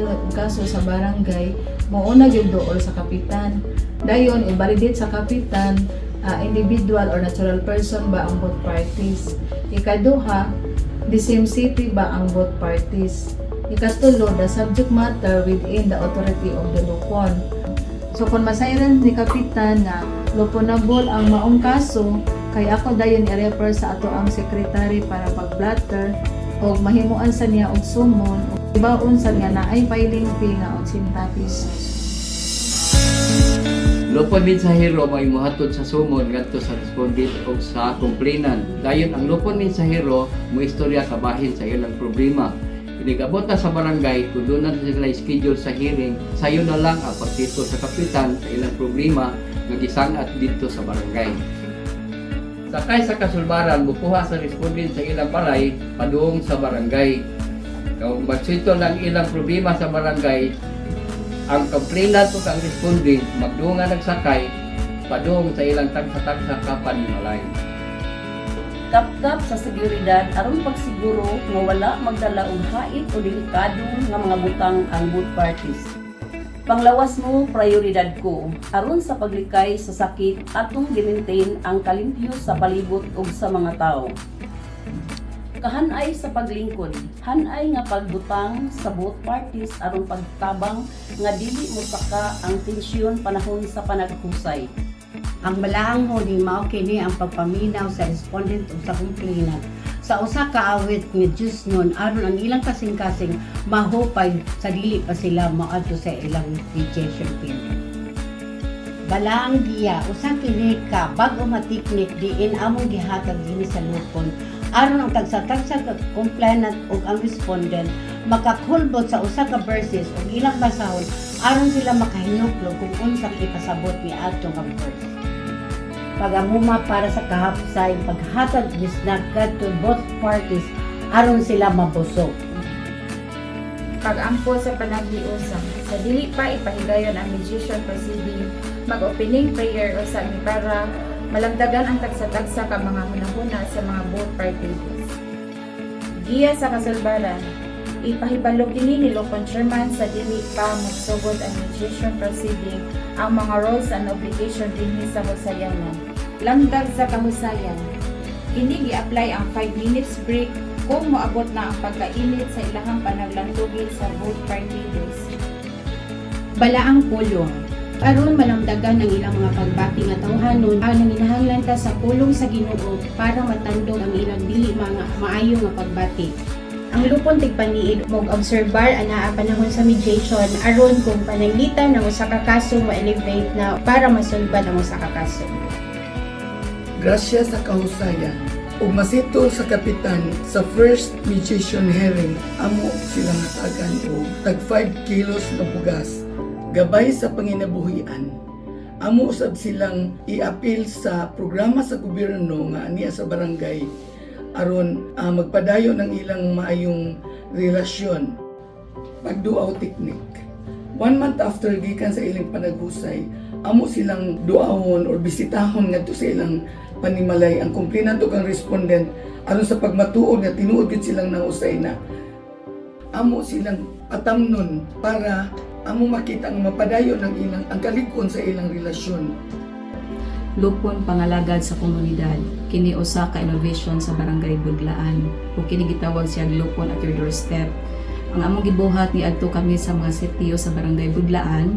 ipahibalo og kaso sa barangay, mouna gyud dool sa kapitan. Dayon i-validate sa kapitan, individual or natural person ba ang both parties. Ikaduha, the same city ba ang both parties. Ikatulo, the subject matter within the authority of the lupon. So kung masayran ni kapitan na luponable ang maong kaso, kay ako dayon i-refer sa ato ang secretary para pag-blatter o mahimuan sa niya og sumon o ibaon sa niya na ay filing fee nga 80 pesos. Lupon mensahero may muhatod sa sumon ngadto sa respondent o sa complainant. Dayon ang lupon mensahero mo istorya sa bahin sa ilang problema. Inigabot na sa barangay, kung doon na sila schedule sa hearing, sayo na lang ang pagtito sa kapitan sa ilang problema nga gisangat dito sa barangay. Sakay sa kasulbaran, bukuha sa respondent sa ilang balay, padung sa barangay. Kung magsito lang ilang problema sa barangay, ang complainant o ang respondent magdunga nagsakay, padung sa ilang tagsa-tagsa kapan malay. Kap-kap sa seguridad aron pagsiguro nga wala magdala og hait o delikado nga mga butang ang both parties. Panglawas mo, prioridad ko aron sa paglikay sa sakit atong gi-maintain ang kalimpyo sa palibot ug sa mga tao. Kahanay sa paglingkod, hanay nga pagbutang sa both parties aron pagtabang nga dili mosaka ang tensyon panahon sa panaghusay. Ang balaang huli mao kini ang pagpaminaw sa respondent ug sa complainant sa usa ka awit nga Diyos nun aron ang ilang kasing-kasing mahupay sa dili pa sila moadto sa ilang mediation period. Balaang giya usa kini ka bag-o matiknik diin among gihatag dinhi sa lupon aron ang tagsa-tagsa ka complainant ug ang respondent makakulbot sa usa ka verses ug ilang basahon aron sila makahinuplo kung unsang ipasabot ni adto nga verse. Pagamuma para sa kahapsay, paghatag gisnagad to both parties aron sila mabusog. Pag-ampo sa panaghiusap, sa dili pa ipahigayon ang mediation proceeding, mag-opening prayer o sa para malagdagan ang tagsa-tagsa ka mga hunahuna sa mga both parties. Giya sa kasulbaran, ipahibalo kini ni Lupon Chairman sa dili pa magsugod ang mediation proceeding ang mga roles and obligation dinhi sa husayanan. Lamdag sa kahusayan, kini gi-apply ang 5 minutes break kung moabot na ang pagkainit sa ilahang panaglantugi sa both parties. Balaang pulong. Aron malamdagan ang ilang mga pagbati nga tawhanon, ang nanginahanglan ta sa pulong sa Ginoo para matandog ang ilang dili mga maayo nga pagbati. Ang lupon tigpaniid mog obserbar anaa panahon sa mediation aron kung pananglitan ng usa ka kaso ma-elevate na para masulbad ang usa ka kaso. Grasya sa kahusayan ug masito sa kapitan sa first mediation hearing amo silang hatagan og tag 5 kilos na bugas gabay sa panginabuhian. Amo usab silang i-appeal sa programa sa gobyerno nga aniya sa barangay aron magpadayon ng ilang maayong relasyon. Pagduaw teknik. 1 month after gikan sa ilang panaghusay, amo silang duawon or bisitahon ngadto sa ilang panimalay ang complainant ug ang respondent aron sa pagmatuod nga tinuod gid silang nahusay na. Amo silang patamnon para amo makita ang mapadayon ng ilang ang kalig-on sa ilang relasyon. Lupon pangalagad sa komunidad, kini usa ka innovation sa Barangay Budlaan ug kini gitawag siya lupon at your doorstep. Ang among gibuhat ni adto kami sa mga sitio sa Barangay Budlaan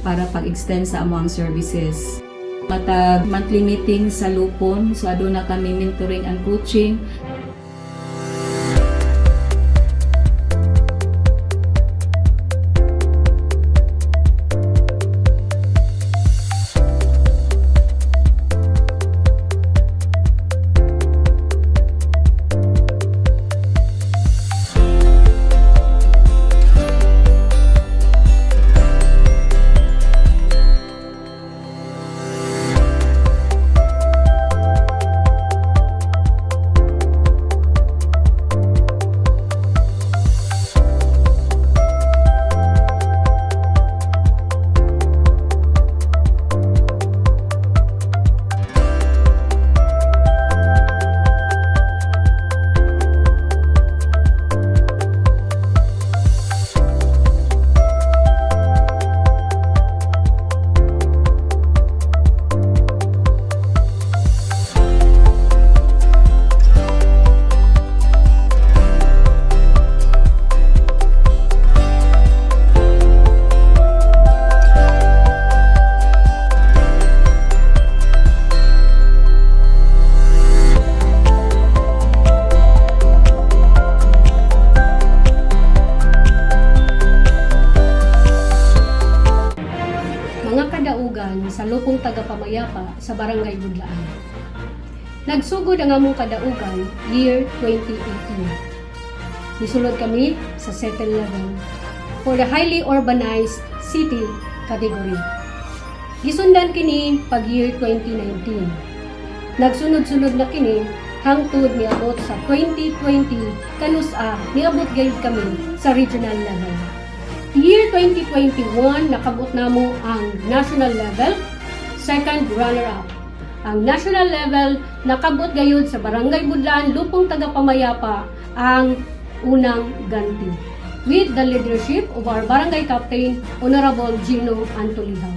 para pag-extend sa among services. Matag monthly meeting sa lupon, so aduna kami mentoring and coaching. sa lupong tagapamayapa sa Barangay Budlaan. Nagsugod ang among kadaugan year 2018. Nisulod kami sa settle level for the highly urbanized city category. Gisundan kini pag year 2019. Nagsunod-sunod na kini hangtod niabot sa 2020 kanusa niabot gayud kami sa regional level. Year 2021 nakabot namo ang national level, second runner-up. Ang national level nakabot gayud sa Barangay Budlaan Lupong Tagapamayapa ang unang ganti with the leadership of our barangay captain Honorable Gino Antoliha.